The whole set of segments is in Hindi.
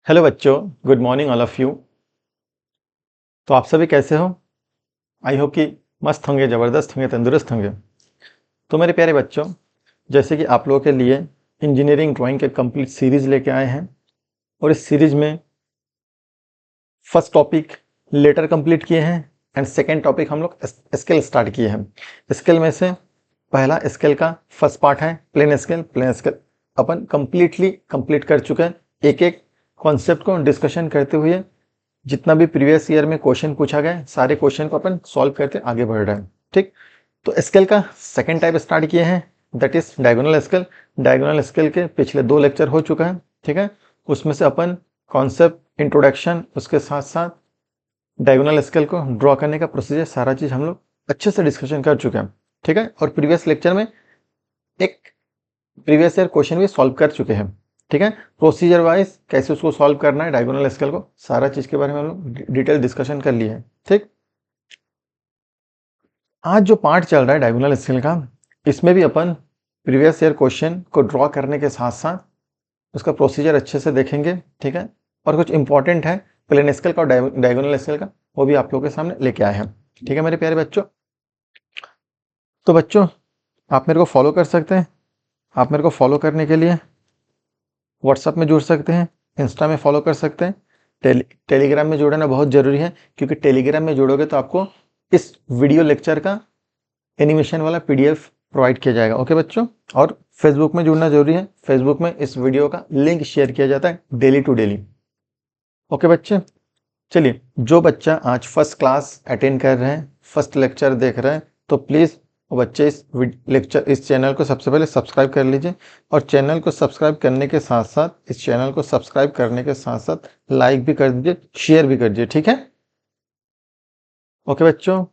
हेलो बच्चों, good morning all of you. तो आप सभी कैसे हो? आई होप कि मस्त होंगे, ज़बरदस्त होंगे, तंदुरुस्त होंगे। तो मेरे प्यारे बच्चों, जैसे कि आप लोगों के लिए इंजीनियरिंग ड्राइंग के कंप्लीट सीरीज़ लेके आए हैं और इस सीरीज़ में फर्स्ट टॉपिक लेटर कंप्लीट किए हैं एंड सेकेंड टॉपिक हम लोग स्केल स्टार्ट किए हैं। स्केल में से पहला स्केल का फर्स्ट पार्ट है प्लेन स्केल। प्लेन स्केल अपन कंप्लीटली कंप्लीट कर चुके हैं, एक एक कॉन्सेप्ट को डिस्कशन करते हुए जितना भी प्रीवियस ईयर में क्वेश्चन पूछा गया सारे क्वेश्चन को अपन सॉल्व करके आगे बढ़ रहे हैं। ठीक, तो स्केल का सेकंड टाइप स्टार्ट किए हैं, that is diagonal scale. Diagonal scale के पिछले 2 लेक्चर हो चुका है। ठीक है, उसमें से अपन कॉन्सेप्ट इंट्रोडक्शन, उसके साथ साथ डायगोनल स्केल को ड्रॉ करने का प्रोसीजर, सारा चीज हम लोग अच्छे से डिस्कशन कर चुके हैं। ठीक है, और प्रीवियस लेक्चर में एक प्रीवियस ईयर क्वेश्चन भी सॉल्व कर चुके हैं। ठीक है, प्रोसीजर वाइज कैसे उसको सॉल्व करना है डायगोनल स्केल को, सारा चीज के बारे में हम लोग डिटेल डिस्कशन कर लिए हैं। ठीक, आज जो पार्ट चल रहा है डायगोनल स्केल का, इसमें भी अपन प्रीवियस ईयर क्वेश्चन को ड्रॉ करने के साथ साथ उसका प्रोसीजर अच्छे से देखेंगे। ठीक है, और कुछ इंपॉर्टेंट है प्लेन स्केल का और डायगोनल स्केल का, वो भी आप लोगों के सामने लेके आए हैं। ठीक है मेरे प्यारे बच्चों, तो बच्चों आप मेरे को फॉलो कर सकते हैं। आप मेरे को फॉलो करने के लिए व्हाट्सएप में जुड़ सकते हैं, इंस्टा में फॉलो कर सकते हैं, टेलीग्राम में जुड़ना बहुत ज़रूरी है, क्योंकि टेलीग्राम में जुड़ोगे तो आपको इस वीडियो लेक्चर का एनिमेशन वाला पीडीएफ प्रोवाइड किया जाएगा। ओके बच्चों, और फेसबुक में जुड़ना जरूरी है, फेसबुक में इस वीडियो का लिंक शेयर किया जाता है डेली टू डेली। ओके बच्चे, चलिए, जो बच्चा आज फर्स्ट क्लास अटेंड कर रहे हैं, फर्स्ट लेक्चर देख रहे हैं, तो प्लीज़ वो बच्चे इस चैनल को सबसे पहले सब्सक्राइब कर लीजिए। और चैनल को सब्सक्राइब करने के साथ साथ, इस चैनल को सब्सक्राइब करने के साथ साथ लाइक भी कर दीजिए, शेयर भी कर दीजिए। ठीक है, ओके बच्चों,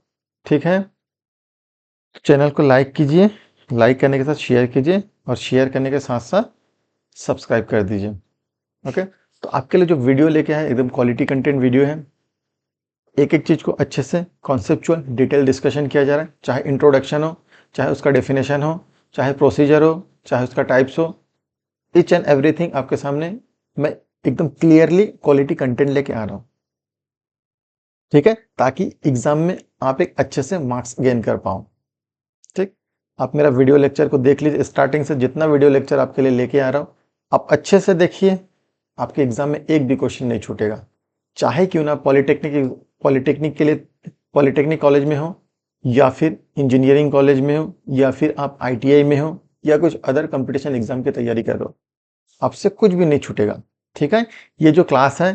ठीक है, चैनल को लाइक कीजिए, लाइक करने के साथ शेयर कीजिए और शेयर करने के साथ साथ सब्सक्राइब कर दीजिए। ओके, तो आपके लिए जो वीडियो लेके आए एकदम क्वालिटी कंटेंट वीडियो है, एक एक चीज़ को अच्छे से कॉन्सेप्चुअल डिटेल डिस्कशन किया जा रहा है, चाहे इंट्रोडक्शन हो, चाहे उसका डेफिनेशन हो, चाहे प्रोसीजर हो, चाहे उसका टाइप्स हो, ईच एंड एवरीथिंग आपके सामने मैं एकदम क्लियरली क्वालिटी कंटेंट लेके आ रहा हूँ। ठीक है, ताकि एग्जाम में आप एक अच्छे से मार्क्स गेन कर पाओ। ठीक, आप मेरा वीडियो लेक्चर को देख लीजिए, स्टार्टिंग से जितना वीडियो लेक्चर आपके लिए लेके आ रहा हूँ आप अच्छे से देखिए, आपके एग्जाम में एक भी क्वेश्चन नहीं छूटेगा। चाहे क्यों ना पॉलिटेक्निक के लिए पॉलिटेक्निक कॉलेज में हो, या फिर इंजीनियरिंग कॉलेज में हो, या फिर आप आईटीआई में हो, या कुछ अदर कंपटीशन एग्जाम की तैयारी कर रहे हो, आपसे कुछ भी नहीं छूटेगा। ठीक है, ये जो क्लास है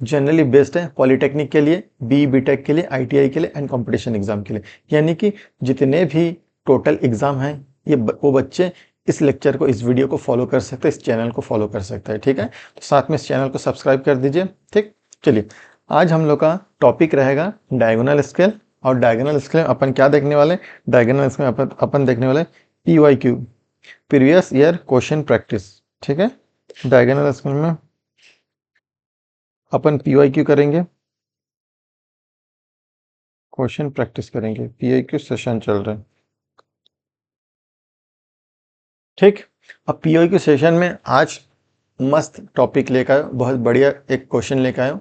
जनरली बेस्ड है पॉलिटेक्निक के लिए, बीटेक के लिए, आईटीआई के लिए एंड कंपटीशन एग्जाम के लिए। यानी कि जितने भी टोटल एग्जाम हैं, वो बच्चे इस लेक्चर को, इस वीडियो को फॉलो कर सकते हैं, इस चैनल को फॉलो कर सकते हैं। ठीक है, तो साथ में इस चैनल को सब्सक्राइब कर दीजिए। ठीक, चलिए, आज हम लोग का टॉपिक रहेगा डायगोनल स्केल। और डायगोनल स्केल में अपन क्या देखने वाले, डायगोनल स्केल में अपन देखने वाले PYQ, previous year question practice. ठीक है, डायगोनल स्केल में अपन PYQ करेंगे, क्वेश्चन प्रैक्टिस करेंगे, PYQ सेशन चल रहा है। ठीक, अब PYQ सेशन में आज मस्त टॉपिक लेकर आयो, बहुत बढ़िया एक क्वेश्चन लेकर आयो।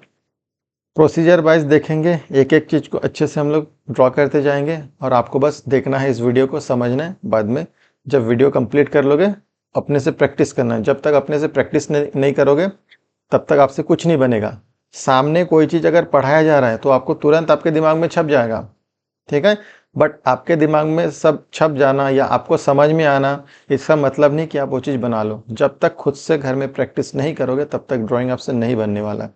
प्रोसीजर वाइज देखेंगे, एक एक चीज को अच्छे से हम लोग ड्रॉ करते जाएंगे, और आपको बस देखना है, इस वीडियो को समझना है। बाद में जब वीडियो कंप्लीट कर लोगे, अपने से प्रैक्टिस करना है। जब तक अपने से प्रैक्टिस नहीं करोगे, तब तक आपसे कुछ नहीं बनेगा। सामने कोई चीज अगर पढ़ाया जा रहा है तो आपको तुरंत आपके दिमाग में छप जाएगा। ठीक है, बट आपके दिमाग में सब छप जाना या आपको समझ में आना, इसका मतलब नहीं कि आप वो चीज़ बना लो। जब तक खुद से घर में प्रैक्टिस नहीं करोगे, तब तक ड्राइंग आपसे नहीं बनने वाला।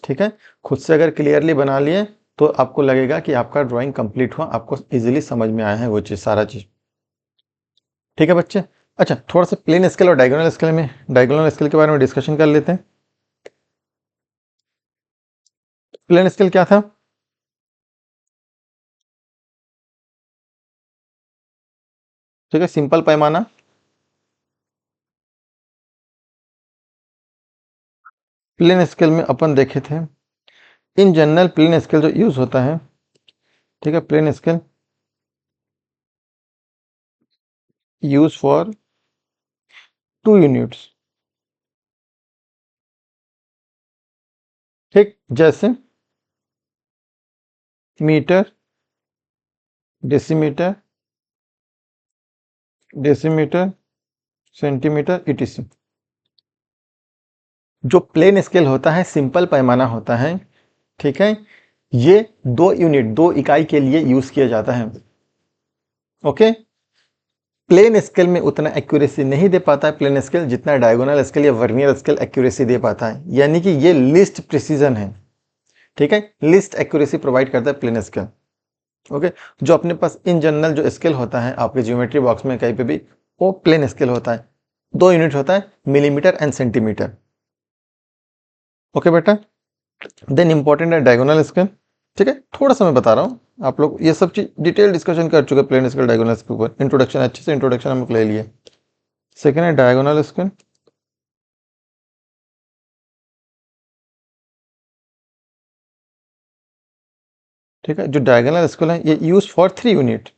ठीक है, खुद से अगर क्लियरली बना लिए तो आपको लगेगा कि आपका ड्राइंग कंप्लीट हुआ, आपको इजीली समझ में आया है वो चीज़, सारा चीज़। ठीक है बच्चे, अच्छा, थोड़ा सा प्लेन स्केल और डायगोनल स्केल के बारे में डिस्कशन कर लेते हैं। प्लेन स्केल क्या था? ठीक है, सिंपल पैमाना। प्लेन स्केल में अपन देखे थे, इन जनरल प्लेन स्केल जो यूज होता है, ठीक है, plain scale use for 2 units. ठीक, जैसे metre, decimetre, decimetre, centimetre, etc. जो प्लेन स्केल होता है, सिंपल पैमाना होता है, ठीक है, ये 2 यूनिट, 2 इकाई के लिए यूज किया जाता है। ओके, प्लेन स्केल में उतना एक्यूरेसी नहीं दे पाता है प्लेन स्केल, जितना डायगोनल स्केल या वर्नियर स्केल एक्यूरेसी दे पाता है, यानी कि ये लीस्ट प्रिसीजन है, ठीक है, लीस्ट एक्यूरेसी प्रोवाइड करता है प्लेन स्केल। ओके, जो अपने पास इन जनरल जो स्केल होता है आपके ज्योमेट्री बॉक्स में कहीं पे भी, वो प्लेन स्केल होता है, 2 यूनिट होता है, मिलीमीटर एंड सेंटीमीटर। ओके बेटा, देन इंपॉर्टेंट है डायगोनल स्केल, ठीक है, थोड़ा सा मैं बता रहा हूँ, आप लोग ये सब चीज डिटेल डिस्कशन कर चुके हैं प्लेन स्केल डायगोनल स्केल के ऊपर, इंट्रोडक्शन अच्छे से इंट्रोडक्शन हम लोग ले लिए। सेकेंड है डायगोनल स्केल, ठीक है, जो डायगोनल स्केल है ये यूज फॉर 3 यूनिट,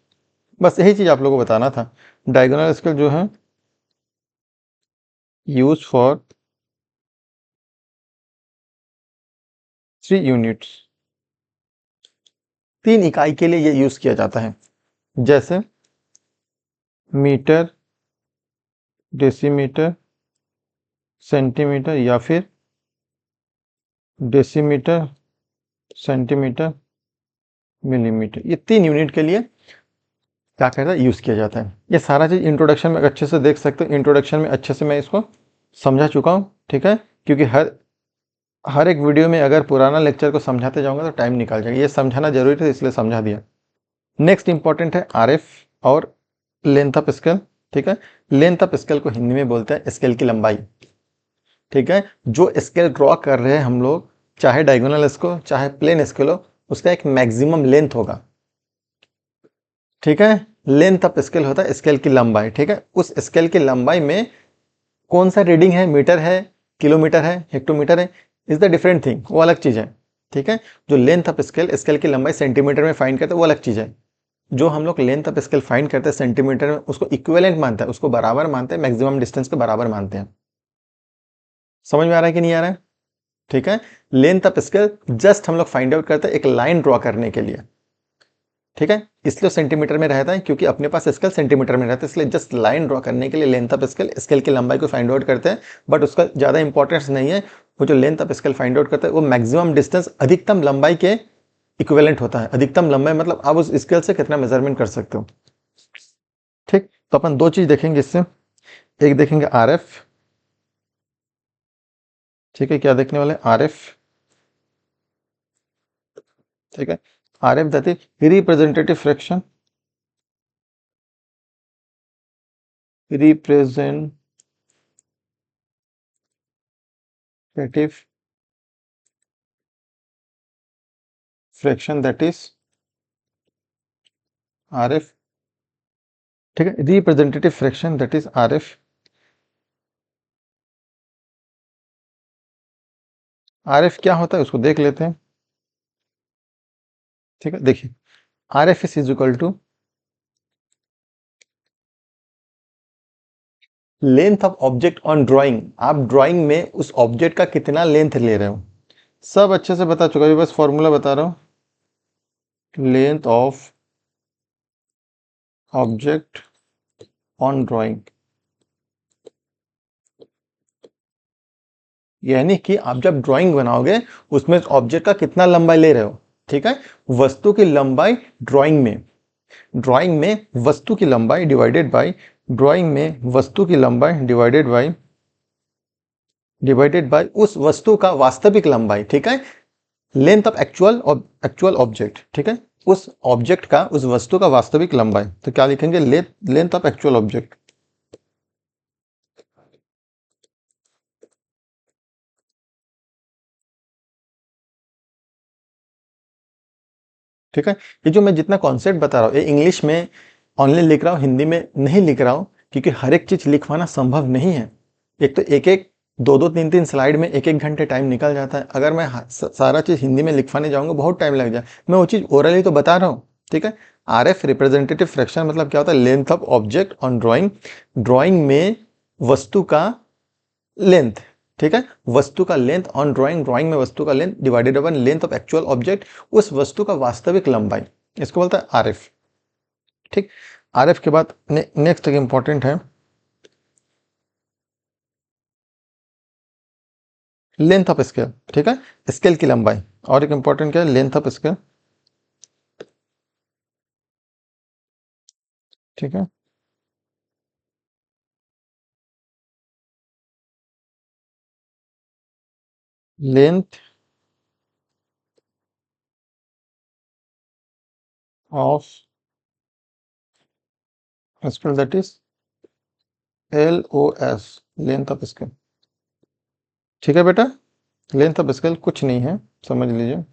बस यही चीज आप लोगों को बताना था। डायगोनल स्केल जो है यूज फॉर 3 यूनिट्स, 3 इकाई के लिए ये यूज किया जाता है, जैसे मीटर, डेसीमीटर, सेंटीमीटर, या फिर डेसीमीटर, सेंटीमीटर, मिलीमीटर, ये 3 यूनिट के लिए क्या कहता है यूज किया जाता है। ये सारा चीज इंट्रोडक्शन में अच्छे से देख सकते हो, इंट्रोडक्शन में अच्छे से मैं इसको समझा चुका हूँ, ठीक है, क्योंकि हर एक वीडियो में अगर पुराना लेक्चर को समझाते जाऊंगा तो टाइम निकाल जाएगा, ये समझाना जरूरी था इसलिए समझा दिया। नेक्स्ट इंपॉर्टेंट है आरएफ और लेंथ ऑफ स्केल, ठीक है, लेंथ ऑफ स्केल को हिंदी में बोलते हैं स्केल की लंबाई, ठीक है, जो स्केल ड्रॉ कर रहे हैं हम लोग, चाहे डायगोनल स्केल चाहे प्लेन स्केल हो, उसका एक मैक्सिमम लेंथ होगा, ठीक है, लेंथ ऑफ स्केल होता है स्केल की लंबाई, ठीक है, उस स्केल की लंबाई में कौन सा रीडिंग है, मीटर है, किलोमीटर है, हेक्टोमीटर है, इज द डिफरेंट थिंग, वो अलग चीज है, ठीक है, जो लेंथ ऑफ स्केल, स्केल की लंबाई सेंटीमीटर में फाइंड करते हैं वो अलग चीज है, जो हम लोग लेंथ ऑफ स्केल फाइंड करते हैं सेंटीमीटर में, उसको इक्विवेलेंट मानते हैं, उसको बराबर मानते हैं, मैक्सिमम डिस्टेंस के बराबर मानते हैं। समझ में आ रहा है कि नहीं आ रहा है, ठीक है, लेंथ ऑफ स्केल जस्ट हम लोग फाइंड आउट करते हैं एक लाइन ड्रॉ करने के लिए, ठीक है, इसलिए सेंटीमीटर में रहता है क्योंकि अपने पास स्केल सेंटीमीटर में रहता है, इसलिए जस्ट लाइन ड्रॉ करने के लिए लेंथ ऑफ स्केल, स्केल की लंबाई को फाइंड आउट करते हैं, बट उसका ज्यादा इंपॉर्टेंस नहीं है, वो जो length of scale find out करता है वो मैक्सिमम डिस्टेंस, अधिकतम लंबाई के इक्विवेलेंट होता है। अधिकतम लंबाई मतलब आप उस स्केल से कितना मेजरमेंट कर सकते हो, ठीक, तो अपन 2 चीज देखेंगे इससे, एक देखेंगे आरएफ, ठीक है, क्या देखने वाले आरएफ, ठीक है, RF that is representative fraction, representative fraction that is RF, ठीक है, representative fraction that is RF. RF क्या होता है उसको देख लेते हैं, ठीक है, देखिए RF is equal to length of object on drawing, आप ड्राइंग में उस ऑब्जेक्ट का कितना लेंथ ले रहे हो, सब अच्छे से बता चुका है, बस फॉर्मूला बता रहा हूं, length of object on drawing, यानी कि आप जब ड्राइंग बनाओगे उसमें ऑब्जेक्ट का कितना लंबाई ले रहे हो, ठीक है, वस्तु की लंबाई ड्राइंग में, ड्राइंग में वस्तु की लंबाई डिवाइडेड बाय, ड्राइंग में वस्तु की लंबाई डिवाइडेड बाय उस वस्तु का वास्तविक लंबाई, ठीक है, लेंथ ऑफ एक्चुअल ऑब्जेक्ट, ठीक है, उस ऑब्जेक्ट का, उस वस्तु का वास्तविक लंबाई, तो क्या लिखेंगे, लेंथ ऑफ एक्चुअल ऑब्जेक्ट, ठीक है, ये जो मैं जितना कॉन्सेप्ट बता रहा हूँ ये इंग्लिश में ऑनलाइन लिख रहा हूँ, हिंदी में नहीं लिख रहा हूँ, क्योंकि हर एक चीज लिखवाना संभव नहीं है, एक तो एक एक 2-2 3-3 स्लाइड में 1-1 घंटे टाइम निकल जाता है, अगर मैं सारा चीज हिंदी में लिखवाने जाऊंगा बहुत टाइम लग जाए, मैं वो चीज ओरली तो बता रहा हूँ, ठीक है। आरएफ रिप्रेजेंटेटिव फ्रैक्शन मतलब क्या होता है, length of object on drawing, drawing में वस्तु का लेंथ, ठीक है, वस्तु का लेंथ ऑन ड्राइंग, ड्राइंग में वस्तु का length divided upon length of actual object, उस वस्तु का वास्तविक लंबाई, इसको बोलता है आरएफ। ठीक, आरएफ के बाद नेक्स्ट एक इंपॉर्टेंट है लेंथ ऑफ स्केल। ठीक है, स्केल की लंबाई, और एक इंपॉर्टेंट क्या है, लेंथ ऑफ स्केल। ठीक है, length of scale that is LOS, length of scale. ठीक है बेटा, लेंथ ऑफ स्केल कुछ नहीं है, समझ लीजिए।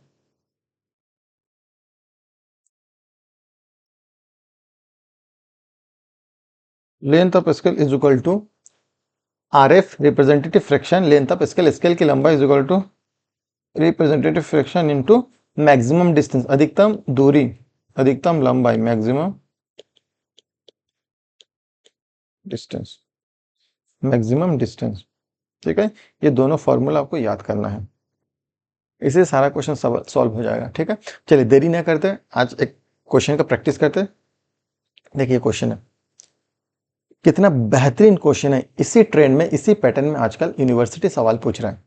Length of scale is equal to RF representative fraction length of scale, scale की लंबाई is equal to representative fraction into maximum distance, अधिकतम दूरी, अधिकतम लंबाई, मैक्सिमम डिस्टेंस, मैक्सिमम डिस्टेंस। ठीक है, ये दोनों फॉर्मूला आपको याद करना है, इससे सारा क्वेश्चन सॉल्व हो जाएगा। ठीक है, चलिए देरी ना करते, आज एक क्वेश्चन का प्रैक्टिस करते। देखिए क्वेश्चन है, कितना बेहतरीन क्वेश्चन है, इसी ट्रेंड में, इसी पैटर्न में आजकल यूनिवर्सिटी सवाल पूछ रहा है।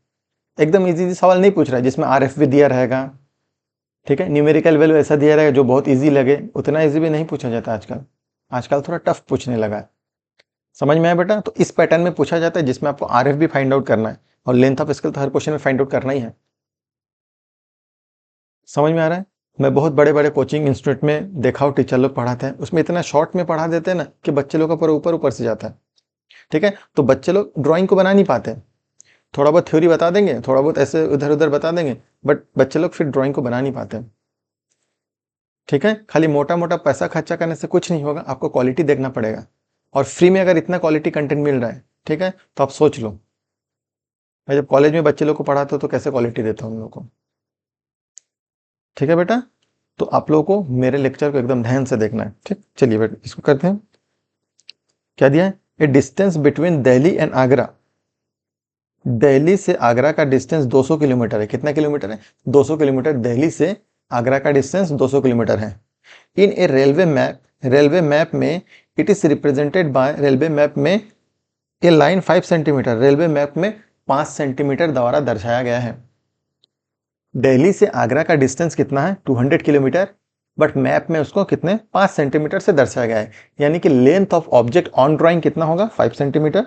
एकदम इजी सवाल नहीं पूछ रहा है जिसमें RF भी दिया रहेगा, ठीक है, न्यूमेरिकल वैल्यू ऐसा दिया रहेगा जो बहुत इजी लगे, उतना इजी भी नहीं पूछा जाता आजकल, आजकल थोड़ा टफ पूछने लगा है। समझ में आया बेटा, तो इस पैटर्न में पूछा जाता है जिसमें आपको RF भी फाइंड आउट करना है और लेंथ ऑफ स्केल तो हर क्वेश्चन में फाइंड आउट करना ही है। समझ में आ रहा है, मैं बहुत बड़े बड़े कोचिंग इंस्टीट्यूट में देखा हूँ, टीचर लोग पढ़ाते हैं, उसमें इतना शॉर्ट में पढ़ा देते हैं ना कि बच्चे लोग का पूरा ऊपर ऊपर से जाता है। ठीक है, तो बच्चे लोग ड्राइंग को बना नहीं पाते, थोड़ा बहुत थ्योरी बता देंगे, थोड़ा बहुत ऐसे इधर उधर बता देंगे, बट बच्चे लोग फिर ड्राइंग को बना नहीं पाते। ठीक है, खाली मोटा मोटा पैसा खर्चा करने से कुछ नहीं होगा, आपको क्वालिटी देखना पड़ेगा, और फ्री में अगर इतना क्वालिटी कंटेंट मिल रहा है, ठीक है, तो आप सोच लो, मैं जब कॉलेज में बच्चे लोग को पढ़ाता हूँ तो कैसे क्वालिटी देता हूँ उन लोगों को। ठीक है बेटा, तो आप लोगों को मेरे लेक्चर को एकदम ध्यान से देखना है। ठीक, चलिए बेटा इसको करते हैं। क्या दिया है, ए distance between Delhi and Agra, Delhi से आगरा का डिस्टेंस 200 किलोमीटर है। कितना किलोमीटर है, 200 किलोमीटर। दिल्ली से आगरा का डिस्टेंस 200 किलोमीटर है। इन ए रेलवे मैप, रेलवे मैप में it is represented by, railway map में ए लाइन 5 सेंटीमीटर, रेलवे मैप में 5 सेंटीमीटर द्वारा दर्शाया गया है। दिल्ली से आगरा का डिस्टेंस कितना है, 200 किलोमीटर, बट मैप में उसको कितने, 5 सेंटीमीटर से दर्शाया गया है। यानी कि length of object on drawing कितना होगा, 5 centimetre.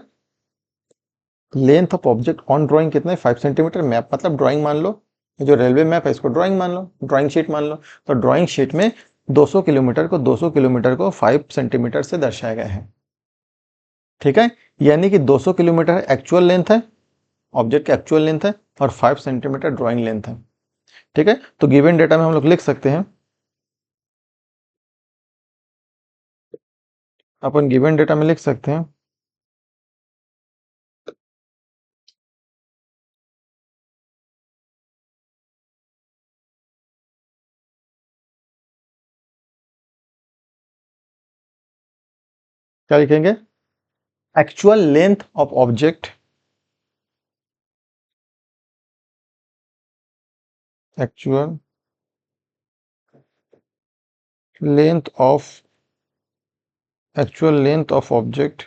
Length of object on drawing कितना है, 5 सेंटीमीटर। मैप मतलब ड्राइंग मान लो, जो रेलवे मैप है इसको ड्राइंग मान लो, ड्राइंग शीट मान लो। तो ड्राइंग शीट में 200 किलोमीटर को 200 किलोमीटर को 5 सेंटीमीटर से दर्शाया गया है। ठीक है, यानी कि 200 किलोमीटर एक्चुअल लेंथ है, ऑब्जेक्ट की एक्चुअल लेंथ है, और 5 सेंटीमीटर ड्राइंग लेंथ है। ठीक है, तो गिवन डेटा में हम लोग लिख सकते हैं, अपन गिवन डेटा में लिख सकते हैं, क्या लिखेंगे, actual length of object, actual length of, actual length of object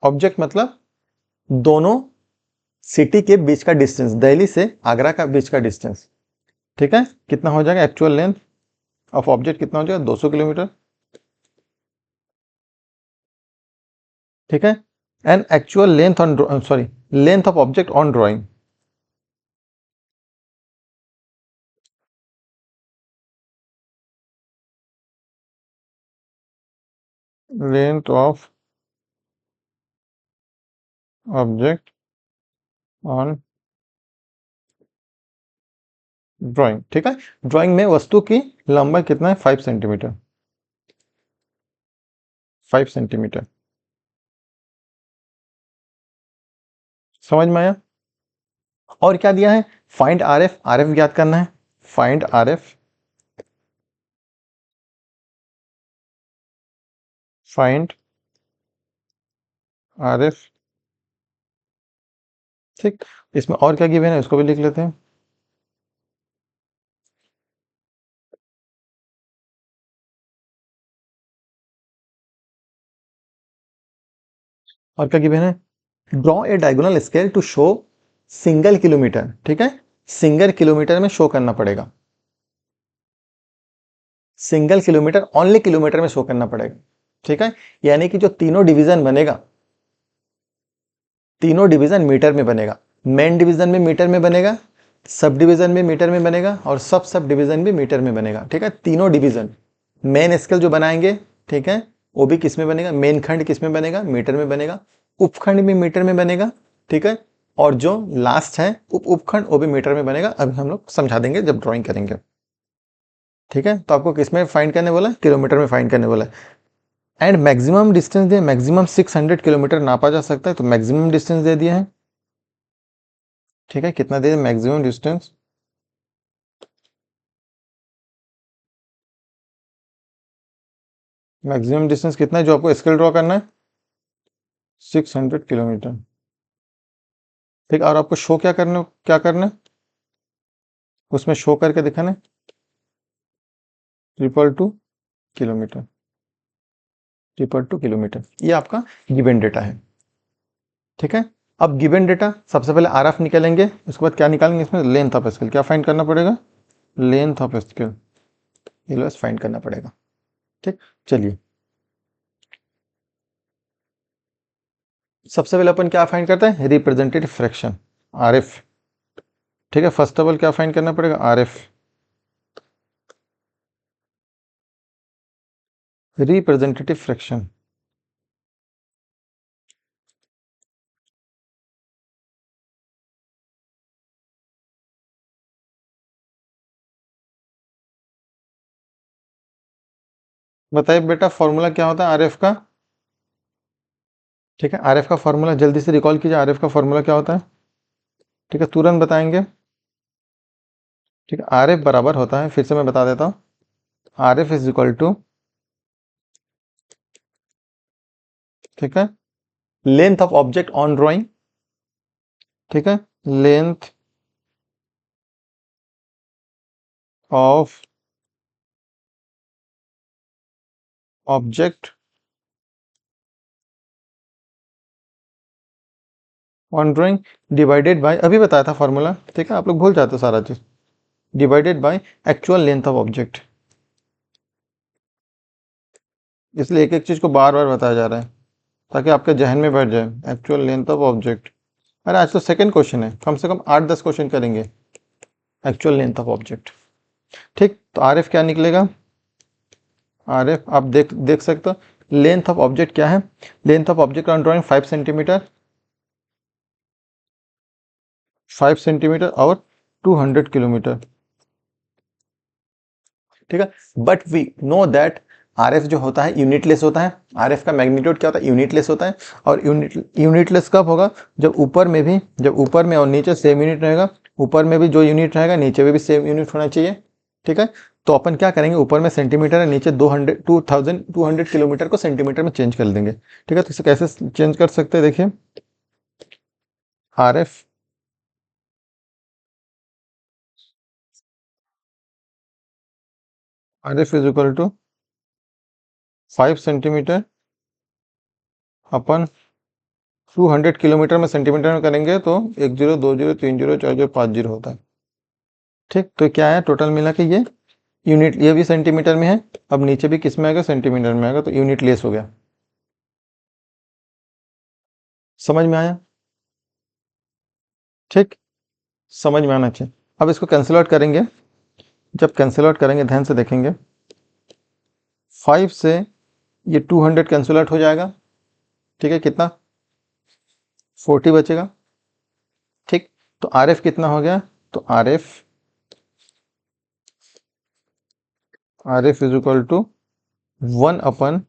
object मतलब दोनों सिटी के बीच का डिस्टेंस, दिल्ली से आगरा का बीच का डिस्टेंस। ठीक है, कितना हो जाएगा, एक्चुअल लेंथ ऑफ ऑब्जेक्ट कितना हो जाएगा, 200 किलोमीटर। ठीक है, and actual length on, sorry, length of object on drawing, length of object on drawing. ठीक है, ड्राइंग में वस्तु की लंबाई कितना है, 5 सेंटीमीटर, 5 सेंटीमीटर। समझ में आया, और क्या दिया है, फाइंड RF, RF ज्ञात करना है, find RF find R F. ठीक, इसमें और क्या गिवन है उसको भी लिख लेते हैं। और क्या गिवन है, draw a diagonal scale to show single kilometre. ठीक है, सिंगल किलोमीटर में शो करना पड़ेगा, सिंगल किलोमीटर, ओनली किलोमीटर में शो करना पड़ेगा। ठीक है, यानी कि जो तीनों डिवीजन बनेगा, तीनों डिवीजन मीटर में बनेगा। मेन डिवीजन में मीटर में बनेगा, सब डिवीजन में मीटर में बनेगा, और सब डिवीजन भी मीटर में बनेगा। ठीक है, तीनों डिवीजन, मेन स्केल जो बनाएंगे, ठीक है, वो भी किस में बनेगा, मेन खंड किस में बनेगा, मीटर में बनेगा, उपखंड भी मीटर में बनेगा। ठीक है, और जो लास्ट है उपखंड, वो भी मीटर में बनेगा। अभी हम लोग समझा देंगे जब ड्राइंग करेंगे। ठीक है, तो आपको किस में फाइंड करने बोला, किलोमीटर में फाइंड करने बोला। एंड मैक्सिमम डिस्टेंस दिया, मैक्सिमम 600 किलोमीटर नापा जा सकता है, तो मैक्सिमम डिस्टेंस दे दिया है। ठीक है, कितना दे मैक्सिमम डिस्टेंस, मैक्सिमम डिस्टेंस कितना है जो आपको स्केल ड्रॉ करना है, 600 किलोमीटर। ठीक, और आपको शो क्या करना है, उसमें शो करके दिखाना है 222 किलोमीटर, 222 किलोमीटर, ये आपका गिवन डेटा है। ठीक है, अब गिवन डेटा सबसे पहले आरएफ निकालेंगे, उसके बाद क्या निकालेंगे, इसमें लेंथ ऑफ स्केल, क्या फाइंड करना पड़ेगा, length of scale, LOS find करना पड़ेगा। ठीक, चलिए सबसे पहले अपन क्या फाइंड करते हैं, रिप्रेजेंटेटिव फ्रैक्शन, आरएफ। ठीक है, फर्स्ट ऑफ ऑल क्या फाइंड करना पड़ेगा, आरएफ, रिप्रेजेंटेटिव फ्रैक्शन। बताइए बेटा फॉर्मूला क्या होता है आरएफ का। ठीक है, आरएफ का फॉर्मूला जल्दी से रिकॉल कीजिए, आरएफ का फॉर्मूला क्या होता है। ठीक है, तुरंत बताएंगे। ठीक है, आरएफ बराबर होता है, फिर से मैं बता देता हूँ, आरएफ इज इक्वल टू, ठीक है, length of object on drawing. ठीक है, length of object on drawing divided by, अभी बताया था फॉर्मूला। ठीक है, आप लोग भूल जाते हो सारा चीज, divided by actual length of object, इसलिए एक एक चीज को बार बार बताया जा रहा है ताकि आपके जहन में बैठ जाए, एक्चुअल लेंथ ऑफ ऑब्जेक्ट। अरे आज तो सेकंड क्वेश्चन है, कम से कम 8-10 क्वेश्चन करेंगे, एक्चुअल लेंथ ऑफ ऑब्जेक्ट। ठीक, तो आरएफ क्या निकलेगा, आरएफ आप देख सकते हो, लेंथ ऑफ ऑब्जेक्ट क्या है, length of object on drawing 5 centimetre, 5 centimetre और 200 किलोमीटर। ठीक है, but we know that RF जो होता है यूनिटलेस होता है, आरएफ का मैग्नीट्यूड क्या होता है, यूनिटलेस होता है। और यूनिटलेस कब होगा, जब ऊपर में भी, जब ऊपर में और नीचे सेम यूनिट रहेगा, ऊपर में भी जो यूनिट रहेगा नीचे में भी सेम यूनिट होना चाहिए। ठीक है, तो अपन क्या करेंगे, ऊपर में सेंटीमीटर है, नीचे 2200 किलोमीटर को सेंटीमीटर में चेंज कर देंगे। ठीक है, तो इसे कैसे चेंज कर सकते हैं, देखिए RF, RF is equal to 5 centimetre अपन 200 किलोमीटर में सेंटीमीटर में करेंगे तो 10 20 30 40 50 होता है। ठीक, तो क्या है टोटल मिला के ये यूनिट, ये भी सेंटीमीटर में है, अब नीचे भी किस में आएगा, सेंटीमीटर में आएगा, तो यूनिट लेस हो गया। समझ में आया, ठीक, समझ में आना चाहिए। अब इसको कैंसिल आउट करेंगे, जब कैंसिल आउट करेंगे ध्यान से देखेंगे, 5 से ये 200 कैंसिल आउट हो जाएगा। ठीक है, कितना 40 बचेगा। ठीक, तो आरएफ कितना हो गया, तो RF, RF is equal to 1/4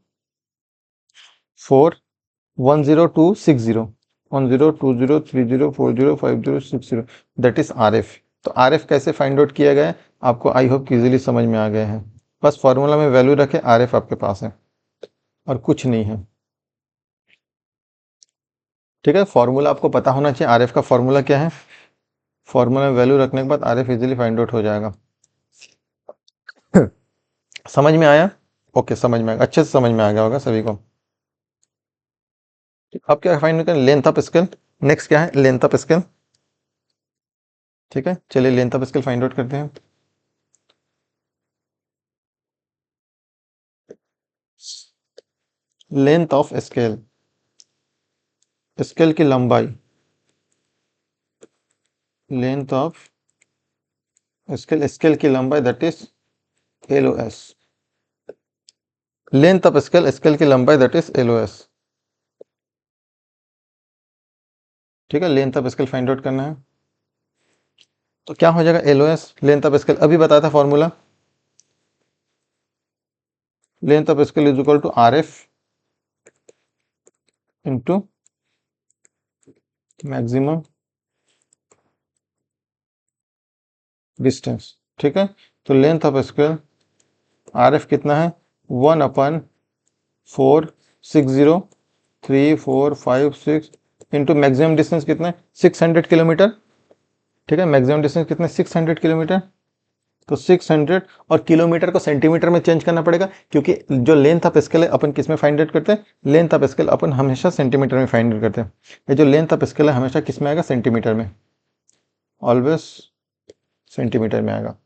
10260 10203040505060, that is RF. तो आरएफ कैसे फाइंड आउट किया गया है, आपको आई होप कि इजीली समझ में आ गए हैं। बस फॉर्मूला में वैल्यू रखे, आरएफ आपके पास है। और कुछ नहीं है। ठीक है, फॉर्मूला आपको पता होना चाहिए। आरएफ का फॉर्मूला क्या है? फॉर्मूला में वैल्यू रखने के बाद आरएफ इजीली फाइंड आउट हो जाएगा। समझ में आया? ओके, समझ में आएगा, अच्छे से समझ में आ गया होगा सभी को। अब क्या फाइंड करें? Length of scale. नेक्स्ट क्या है? Length of scale. ठीक है, चलिए length of scale find out करते हैं। लेंथ ऑफ स्केल, स्केल की लंबाई। लेंथ ऑफ स्केल, स्केल की लंबाई, that is LOS. Length of scale, scale की लंबाई, दैट इज एलओएस। ठीक है, length of scale find out करना है तो क्या हो जाएगा? एलओएस लेंथ ऑफ स्केल, अभी बताया था formula. Length of scale is equal to RF into maximum distance. ठीक है, तो लेंथ ऑफ स्केल आरएफ कितना है? 1/4603456 इंटू मैक्सिमम डिस्टेंस कितना है? 600 किलोमीटर। ठीक है, मैक्सिमम डिस्टेंस कितना है? 600 किलोमीटर। तो 600 और किलोमीटर को सेंटीमीटर में चेंज करना पड़ेगा, क्योंकि जो लेंथ ऑफ स्केल है अपन किस में फाइंड आउट करते हैं? लेंथ ऑफ स्केल अपन हमेशा सेंटीमीटर में फाइंड आउट करते हैं। ये जो लेंथ ऑफ स्केल है हमेशा किस में आएगा? सेंटीमीटर में, ऑलवेज सेंटीमीटर में आएगा।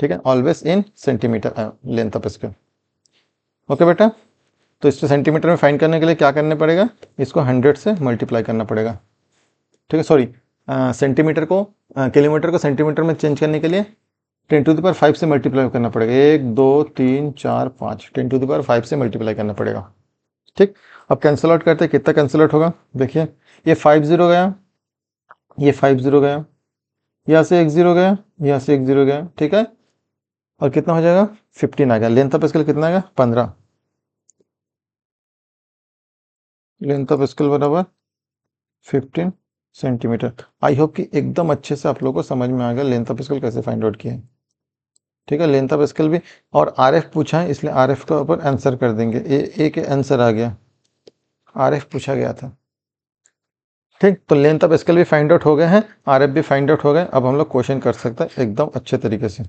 ठीक है, always in centimetre length of scale. Okay बेटा, तो इसको सेंटीमीटर में फाइंड करने के लिए क्या करने पड़ेगा? इसको 100 से मल्टीप्लाई करना पड़ेगा। ठीक है, सॉरी, सेंटीमीटर को किलोमीटर को सेंटीमीटर में चेंज करने के लिए 10⁵ से मल्टीप्लाई करना पड़ेगा। 1 2 3 4 5 10⁵ से मल्टीप्लाई करना पड़ेगा। ठीक, अब कैंसिल आउट करते हैं, कितना कैंसिल आउट होगा? देखिए, ये 50 गया, ये 50 गया, यहाँ से 10 गया, यहाँ से 10 गया। ठीक है, और कितना हो जाएगा? 15 आ गया। लेंथ ऑफ स्केल कितना आएगा? 15। लेंथ ऑफ स्केल बराबर 15 सेंटीमीटर। आई होप कि एकदम अच्छे से आप लोगों को समझ में आ गया लेंथ ऑफ स्केल कैसे फाइंड आउट किया है। ठीक है, लेंथ ऑफ स्केल भी, और आरएफ पूछा है इसलिए आरएफ के ऊपर आंसर कर देंगे। एक आंसर आ गया, आरएफ पूछा गया था। ठीक, तो लेंथ ऑफ स्केल भी फाइंड आउट हो गए हैं, आरएफ भी फाइंड आउट हो गए। अब हम लोग क्वेश्चन कर सकते हैं एकदम अच्छे तरीके से,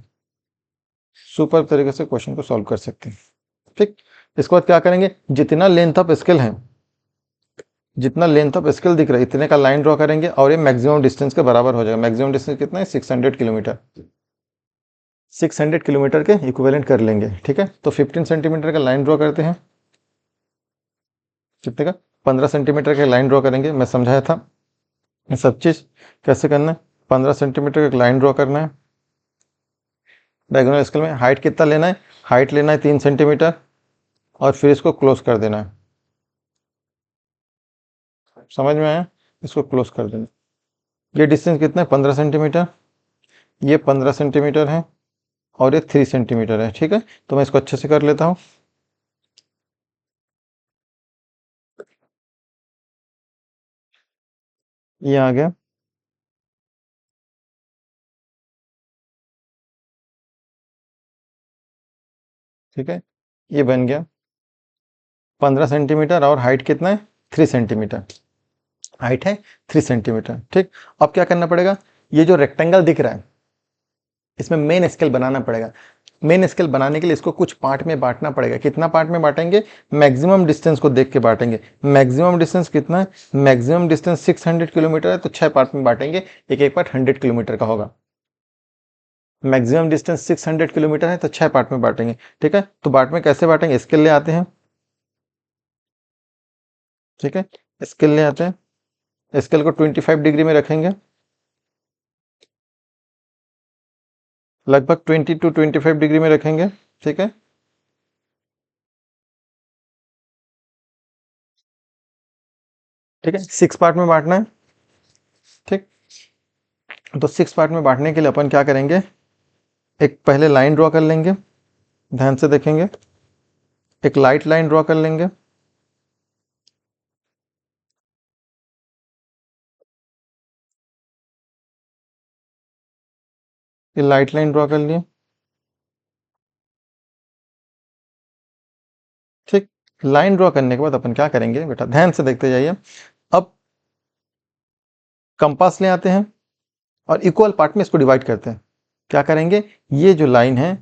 सुपर तरीके से क्वेश्चन को सॉल्व कर सकते हैं। ठीक, इसके बाद क्या करेंगे? जितना लेंथ ऑफ स्केल है, जितना लेंथ ऑफ स्केल दिख रहा है इतने का लाइन ड्रॉ करेंगे और ये मैक्सिमम डिस्टेंस के बराबर हो जाएगा। मैक्सिमम डिस्टेंस कितना है? 600 किलोमीटर। 600 किलोमीटर के इक्विवेलेंट कर लेंगे। ठीक है, तो 15 सेंटीमीटर का लाइन ड्रॉ करते हैं। कितने का? 15 सेंटीमीटर का लाइन ड्रॉ करेंगे। मैं समझाया था ये सब चीज़ कैसे करना है। 15 सेंटीमीटर का लाइन ड्रॉ करना है डायगोनल स्केल में। हाइट कितना लेना है? हाइट लेना है 3 सेंटीमीटर, और फिर इसको क्लोज कर देना है। समझ में आया? इसको क्लोज कर देना। ये डिस्टेंस कितना है? 15 सेंटीमीटर। ये 15 सेंटीमीटर है और ये 3 सेंटीमीटर है। ठीक है, तो मैं इसको अच्छे से कर लेता हूँ। ये आ गया। ठीक है, ये बन गया 15 सेंटीमीटर, और हाइट कितना है? 3 सेंटीमीटर। हाइट है 3 सेंटीमीटर। ठीक, अब क्या करना पड़ेगा? ये जो रेक्टेंगल दिख रहा है इसमें मेन स्केल बनाना पड़ेगा। मेन स्केल बनाने के लिए इसको कुछ पार्ट में बांटना पड़ेगा। कितना पार्ट में बांटेंगे? मैक्सिमम डिस्टेंस को देख के बांटेंगे। मैक्सिमम डिस्टेंस कितना है? मैक्सिमम डिस्टेंस 600 किलोमीटर है, तो 6 पार्ट में बांटेंगे। एक एक पार्ट 100 किलोमीटर का होगा। मैक्सिमम डिस्टेंस 600 किलोमीटर है, तो 6 पार्ट में बांटेंगे। ठीक है, तो पार्ट में कैसे बांटेंगे? स्केल ले आते हैं। ठीक है, स्केल ले आते हैं। स्केल को 25 डिग्री में रखेंगे, लगभग 20 to 25 डिग्री में रखेंगे। ठीक है, ठीक है, 6 पार्ट में बांटना है। ठीक, तो 6 पार्ट में बांटने के लिए अपन क्या करेंगे? एक पहले लाइन ड्रॉ कर लेंगे, ध्यान से देखेंगे। एक लाइट लाइन ड्रॉ कर लेंगे। ये लाइट लाइन ड्रॉ कर लिए। ठीक, लाइन ड्रॉ करने के बाद अपन क्या करेंगे बेटा, ध्यान से देखते जाइए। अब कंपास ले आते हैं और इक्वल पार्ट में इसको डिवाइड करते हैं। क्या करेंगे, ये जो लाइन है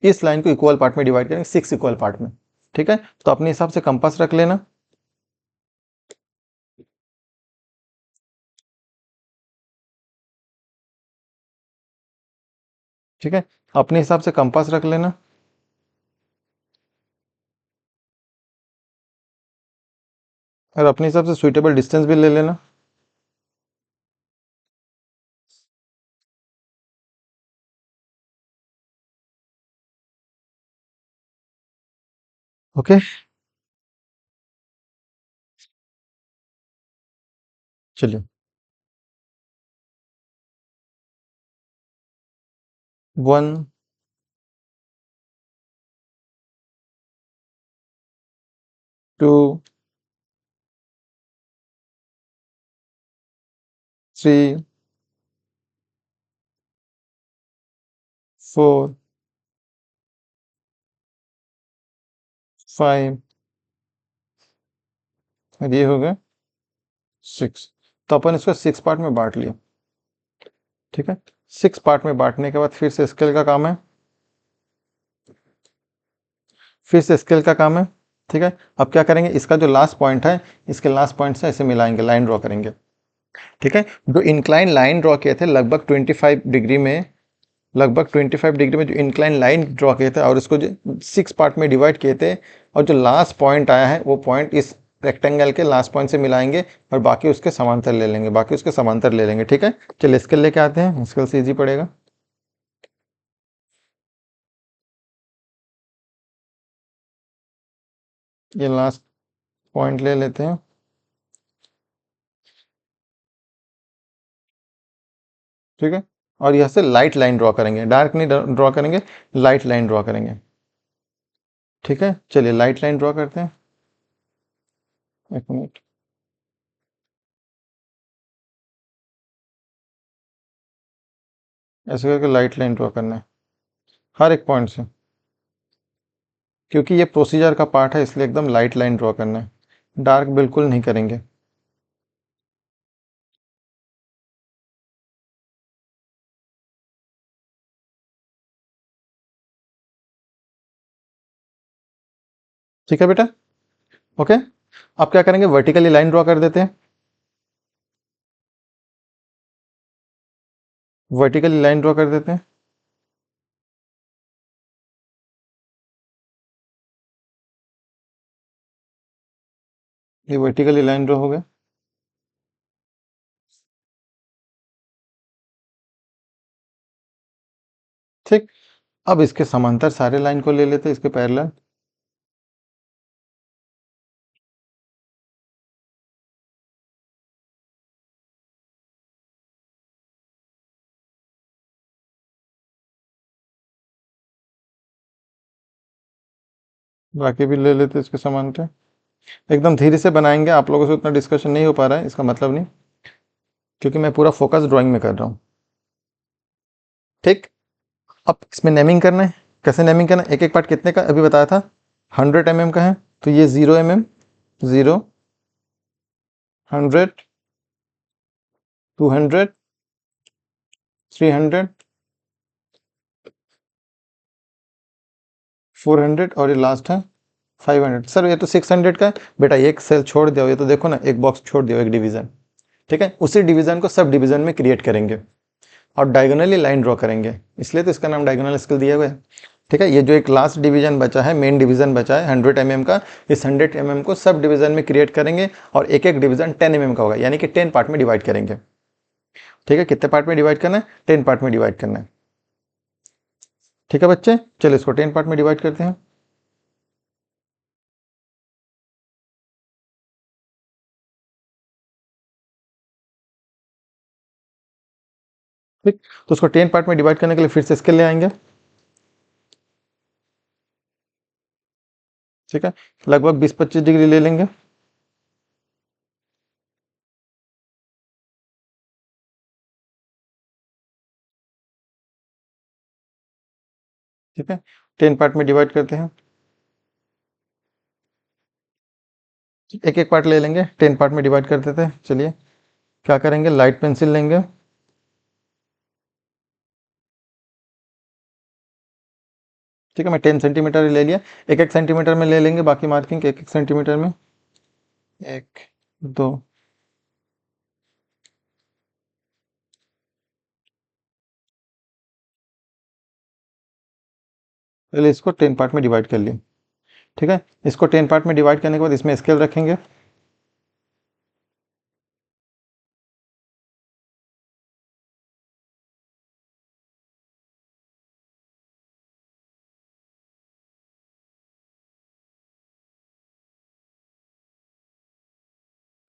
इस लाइन को इक्वल पार्ट में डिवाइड करेंगे, 6 इक्वल पार्ट में। ठीक है, तो अपने हिसाब से कंपास रख लेना। ठीक है, अपने हिसाब से कंपास रख लेना। और अपने हिसाब से सुइटेबल डिस्टेंस भी ले लेना। ओके, चलिए 1 2 3 4 5 और ये हो गया 6। तो अपन इसको 6 पार्ट में बांट लिया। ठीक है, 6 पार्ट में बांटने के बाद फिर से स्केल का काम है, फिर से स्केल का काम है। ठीक है, अब क्या करेंगे, इसका जो लास्ट पॉइंट है इसके लास्ट पॉइंट से ऐसे मिलाएंगे, लाइन ड्रॉ करेंगे। ठीक है, जो इंक्लाइन लाइन ड्रॉ किए थे लगभग 25 डिग्री में, लगभग 25 डिग्री में जो इंक्लाइन लाइन ड्रॉ किए थे और इसको जो 6 पार्ट में डिवाइड किए थे, और जो लास्ट पॉइंट आया है वो पॉइंट इस रेक्टेंगल के लास्ट पॉइंट से मिलाएंगे और बाकी उसके समांतर ले लेंगे, बाकी उसके समांतर ले लेंगे। ठीक है, चलिए स्केल लेके आते हैं, स्केल से इजी पड़ेगा। ये लास्ट पॉइंट ले लेते हैं। ठीक है, और यहाँ से लाइट लाइन ड्रॉ करेंगे, डार्क नहीं ड्रॉ करेंगे, लाइट लाइन ड्रॉ करेंगे। ठीक है, चलिए लाइट लाइन ड्रॉ करते हैं। एक मिनट, ऐसे करके लाइट लाइन ड्रॉ करना है हर एक पॉइंट से, क्योंकि ये प्रोसीजर का पार्ट है इसलिए एकदम लाइट लाइन ड्रॉ करना है, डार्क बिल्कुल नहीं करेंगे। ठीक है बेटा, ओके। अब क्या करेंगे, वर्टिकली लाइन ड्रॉ कर देते हैं। वर्टिकली लाइन ड्रॉ कर देते हैं। ये वर्टिकली लाइन ड्रॉ हो गया। ठीक, अब इसके समांतर सारे लाइन को ले लेते हैं, इसके पैरेलल। बाकी भी ले लेते हैं इसके समांतर। एकदम धीरे से बनाएंगे, आप लोगों से उतना डिस्कशन नहीं हो पा रहा है, इसका मतलब नहीं, क्योंकि मैं पूरा फोकस ड्राइंग में कर रहा हूँ। ठीक, अब इसमें नेमिंग करना है। कैसे नेमिंग करना है, एक एक पार्ट कितने का अभी बताया था, 100 mm का है, तो ये 0 mm, 0, 100, 200, 300, 400 और ये लास्ट है 500। सर ये तो 600 का है बेटा, एक सेल छोड़ दिया, ये तो देखो ना, एक बॉक्स छोड़ दिया, एक डिवीजन। ठीक है, उसी डिवीजन को सब डिवीजन में क्रिएट करेंगे और डायगोनली लाइन ड्रॉ करेंगे, इसलिए तो इसका नाम डायगोनल स्केल दिया हुआ है। ठीक है, ये जो एक लास्ट डिवीजन बचा है, मेन डिवीजन बचा है 100 mm का, इस 100 mm को सब डिवीजन में क्रिएट करेंगे और एक एक डिवीजन 10 mm का होगा, यानी कि 10 पार्ट में डिवाइड करेंगे। ठीक है, कितने पार्ट में डिवाइड करना है, 10 पार्ट में डिवाइड करना है। ठीक है बच्चे, चलो इसको 10 पार्ट में डिवाइड करते हैं। ठीक, तो उसको 10 पार्ट में डिवाइड करने के लिए फिर से स्केल ले आएंगे। ठीक है, लगभग 20-25 डिग्री ले लेंगे। ठीक है, 10 पार्ट में डिवाइड करते हैं। एक एक पार्ट ले लेंगे, 10 पार्ट में डिवाइड कर देते हैं। चलिए क्या करेंगे, लाइट पेंसिल लेंगे, ठीक है, मैं 10 सेंटीमीटर ले लिया। एक एक सेंटीमीटर में ले लेंगे बाकी मार्किंग, एक एक सेंटीमीटर में, एक, दो, पहले इसको 10 पार्ट में डिवाइड कर लिए। ठीक है, इसको 10 पार्ट में डिवाइड करने के बाद इसमें स्केल रखेंगे।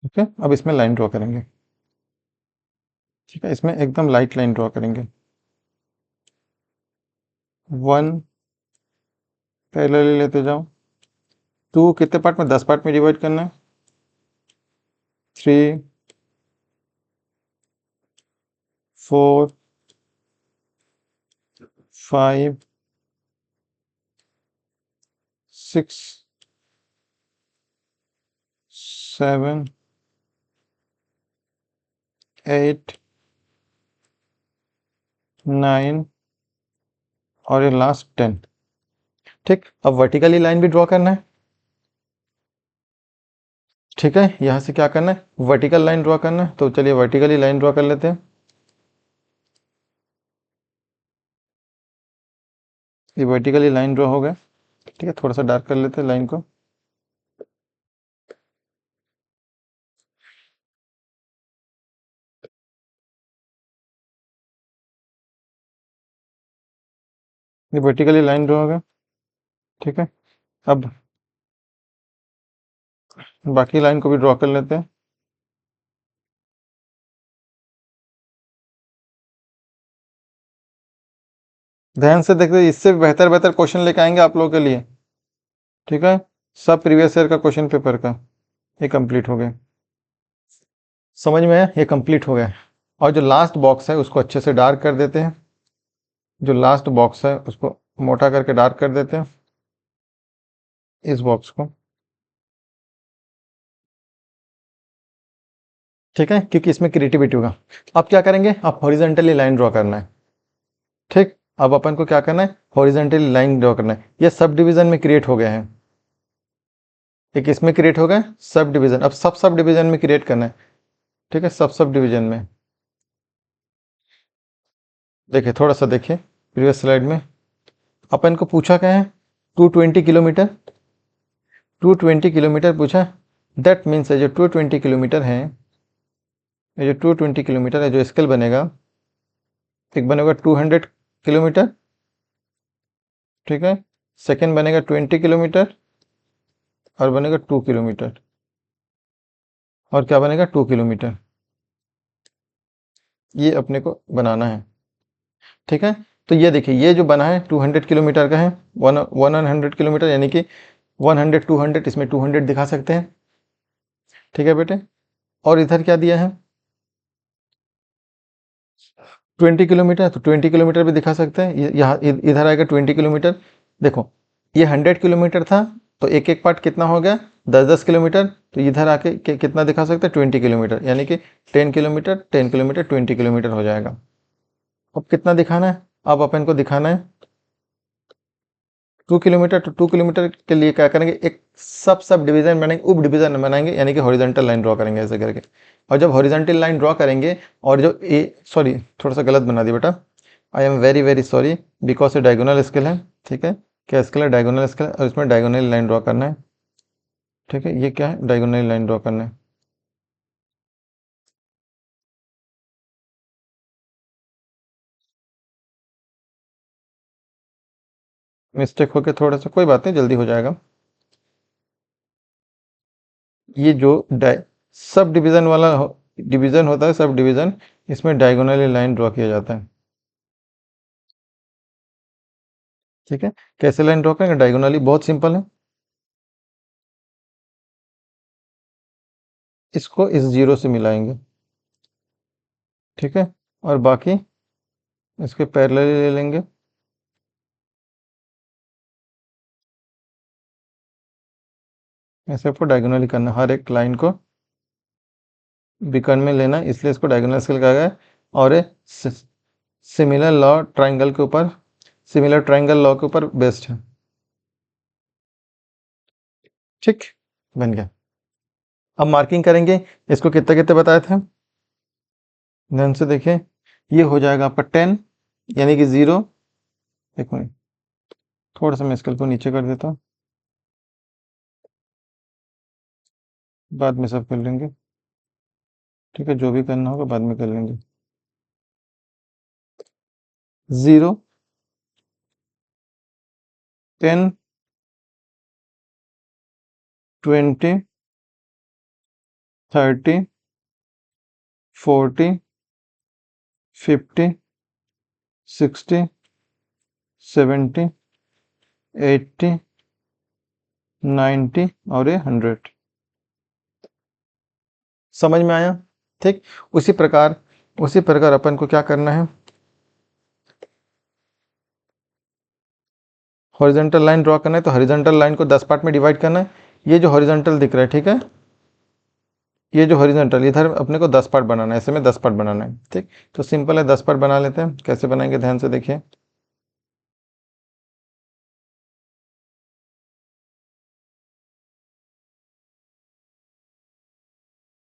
ठीक है, अब इसमें लाइन ड्रॉ करेंगे। ठीक है, इसमें एकदम लाइट लाइन ड्रॉ करेंगे। 1 पैरेलल लेते जाओ। 2 कितने पार्ट में, 10 पार्ट में डिवाइड करना है। 3, 4, 5, 6, 7, 8, 9 और ये लास्ट 10। ठीक, अब वर्टिकली लाइन भी ड्रॉ करना है। ठीक है, यहाँ से क्या करना है, वर्टिकल लाइन ड्रॉ करना है। तो चलिए वर्टिकली लाइन ड्रॉ कर लेते हैं। ये वर्टिकली लाइन ड्रॉ हो गया। ठीक है, थोड़ा सा डार्क कर लेते हैं लाइन को। ये वर्टिकली लाइन ड्रॉ हो गया। ठीक है, अब बाकी लाइन को भी ड्रॉ कर लेते हैं। ध्यान से देखते, इससे बेहतर बेहतर क्वेश्चन लेके आएंगे आप लोगों के लिए। ठीक है, सब प्रीवियस ईयर का क्वेश्चन पेपर का ये कंप्लीट हो गया। समझ में आया, ये कंप्लीट हो गया। और जो लास्ट बॉक्स है उसको अच्छे से डार्क कर देते हैं। जो लास्ट बॉक्स है उसको मोटा करके डार्क कर देते हैं, इस बॉक्स को। ठीक है, क्योंकि इसमें क्रिएटिविटी होगा। अब क्या करेंगे, आप हॉरिजेंटली लाइन ड्रॉ करना है। ठीक, अब अपन को क्या करना है, हॉरिजेंटली लाइन ड्रॉ करना है। ये सब डिवीजन में क्रिएट हो गए हैं। एक इसमें क्रिएट हो गए सब डिवीजन, अब सब सब डिवीजन में क्रिएट करना है। ठीक है, सब सब डिवीजन में। देखिए थोड़ा सा देखिए, प्रीवियस स्लाइड में अपन को पूछा क्या है, 220 किलोमीटर। 220 किलोमीटर पूछा। दैट मीन्स जो 220 किलोमीटर है, ये जो 220 किलोमीटर है, जो स्केल बनेगा, एक बनेगा 200 किलोमीटर। ठीक है, सेकेंड बनेगा 20 किलोमीटर, और बनेगा 2 किलोमीटर, और क्या बनेगा 2 किलोमीटर। ये अपने को बनाना है। ठीक है, तो ये देखिए, ये जो बना है 200 किलोमीटर का है। 100 किलोमीटर, यानी कि 100 200, इसमें 200 दिखा सकते हैं। ठीक है बेटे, और इधर क्या दिया है, 20 किलोमीटर, तो 20 किलोमीटर भी दिखा सकते हैं। यहाँ इधर आएगा 20 किलोमीटर। देखो, ये 100 किलोमीटर था, तो एक एक पार्ट कितना हो गया, 10 10 किलोमीटर। तो इधर आके कितना दिखा सकते हैं, 20 किलोमीटर, यानी कि 10 किलोमीटर 10 किलोमीटर 20 किलोमीटर हो जाएगा। अब कितना दिखाना है, अब अपन को दिखाना है 2 किलोमीटर। तो 2 किलोमीटर के लिए क्या करेंगे, एक सब सब डिवीजन बनाएंगे, उप डिवीजन बनाएंगे, यानी कि हॉरिजॉन्टल लाइन ड्रॉ करेंगे ऐसे करके। और जब हॉरिजॉन्टल लाइन ड्रॉ करेंगे, और जो ए सॉरी, थोड़ा सा गलत बना दिया बेटा, I am very very sorry, because ये डायगोनल स्केल है। ठीक है, क्या स्केल है, डायगोनल स्केल, और इसमें डायगोनल लाइन ड्रॉ करना है। ठीक है, ये क्या है, डायगोनल लाइन ड्रॉ करना है। मिस्टेक हो के थोड़ा सा, कोई बात नहीं, जल्दी हो जाएगा। ये जो सब डिवीजन वाला डिवीजन होता है, सब डिवीजन, इसमें डायगोनली लाइन ड्रॉ किया जाता है। ठीक है, कैसे लाइन ड्रॉ करेंगे, डायगोनली, बहुत सिंपल है। इसको इस जीरो से मिलाएंगे। ठीक है, और बाकी इसके पैरेलल ले लेंगे। ऐसे आपको डायगोनली करना, हर एक लाइन को बीकन में लेना, इसलिए इसको डायगोनल स्केल कहा गया है। और ये सिमिलर लॉ ट्राइंगल के ऊपर, सिमिलर ट्राइंगल लॉ के ऊपर बेस्ड है। ठीक, बन गया। अब मार्किंग करेंगे, इसको कितने कितने बताए थे, ध्यान से देखिए। ये हो जाएगा आपका 10, यानी कि 0। एक मिनट, थोड़ा सा मैं स्केल को नीचे कर देता हूँ, बाद में सब कर लेंगे। ठीक है, जो भी करना होगा बाद में कर लेंगे। 0, 10, 20, 30, 40, 50, 60, 70, 80, 90 और ये 100। समझ में आया? ठीक, उसी प्रकार अपन को क्या करना है, हॉरिजॉन्टल लाइन ड्रॉ करना है। तो हॉरिजॉन्टल लाइन को 10 पार्ट में डिवाइड करना है। ये जो हॉरिजॉन्टल दिख रहा है, ठीक है, ये जो हॉरिजॉन्टल इधर अपने को 10 पार्ट बनाना है, ऐसे में 10 पार्ट बनाना है। ठीक, तो सिंपल है, 10 पार्ट बना लेते हैं। कैसे बनाएंगे ध्यान से देखिए।